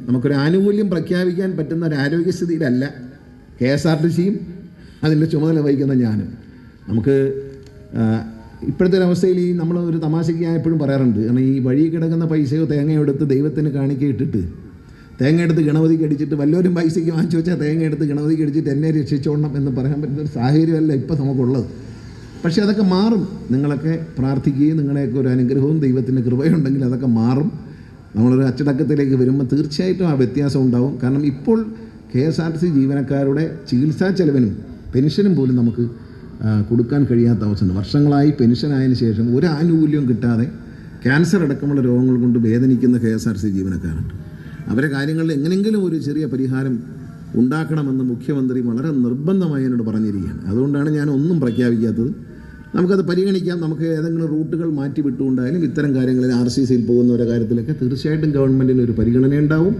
നമുക്കൊരു ആനുകൂല്യം പ്രഖ്യാപിക്കാൻ പറ്റുന്ന ഒരു ആരോഗ്യസ്ഥിതിയിലല്ല KSRTCയും അതിൻ്റെ ചുമതല വഹിക്കുന്ന ഞാനും. നമുക്ക് ഇപ്പോഴത്തെ ഒരവസ്ഥയിൽ ഈ നമ്മൾ ഒരു തമാശയ്ക്ക് ഞാൻ എപ്പോഴും പറയാറുണ്ട്, കാരണം ഈ വഴി കിടക്കുന്ന പൈസയോ തേങ്ങയോ എടുത്ത് ദൈവത്തിന് കാണിക്ക ഇട്ടിട്ട് തേങ്ങ എടുത്ത് ഗണപതിക്ക് അടിച്ചിട്ട് വല്ലവരും പൈസയ്ക്ക് വാങ്ങിച്ചു വെച്ചാൽ തേങ്ങ എടുത്ത് ഗണപതിക്ക് അടിച്ചിട്ട് എന്നെ രക്ഷിച്ചോണം എന്ന് പറയാൻ പറ്റുന്നൊരു സാഹചര്യമല്ല ഇപ്പം നമുക്കുള്ളത്. പക്ഷേ അതൊക്കെ മാറും. നിങ്ങളൊക്കെ പ്രാർത്ഥിക്കുകയും നിങ്ങളെയൊക്കെ ഒരു അനുഗ്രഹവും ദൈവത്തിൻ്റെ കൃപയുണ്ടെങ്കിൽ അതൊക്കെ മാറും. നമ്മളൊരു അച്ചടക്കത്തിലേക്ക് വരുമ്പോൾ തീർച്ചയായിട്ടും ആ വ്യത്യാസം ഉണ്ടാവും. കാരണം ഇപ്പോൾ KSRTC ജീവനക്കാരുടെ ചികിത്സാ ചെലവിനും പെൻഷനും പോലും നമുക്ക് കൊടുക്കാൻ കഴിയാത്ത അവസ്ഥയുണ്ട്. വർഷങ്ങളായി പെൻഷനായതിനു ശേഷം ഒരു ആനുകൂല്യവും കിട്ടാതെ ക്യാൻസർ അടക്കമുള്ള രോഗങ്ങൾ കൊണ്ട് വേദനിക്കുന്ന KSRTC ജീവനക്കാരുണ്ട്. അവരെ കാര്യങ്ങളിൽ എങ്ങനെയെങ്കിലും ഒരു ചെറിയ പരിഹാരം ഉണ്ടാക്കണമെന്ന് മുഖ്യമന്ത്രി വളരെ നിർബന്ധമായി എന്നോട് പറഞ്ഞിരിക്കുകയാണ്. അതുകൊണ്ടാണ് ഞാൻ ഒന്നും പ്രഖ്യാപിക്കാത്തത്. നമുക്കത് പരിഗണിക്കാം. നമുക്ക് ഏതെങ്കിലും റൂട്ടുകൾ മാറ്റി വിട്ടുകൊണ്ടായാലും ഇത്തരം കാര്യങ്ങളിൽ RCCയിൽ പോകുന്നവരുടെ കാര്യത്തിലൊക്കെ തീർച്ചയായിട്ടും ഗവൺമെൻറ്റിന് ഒരു പരിഗണന ഉണ്ടാവും.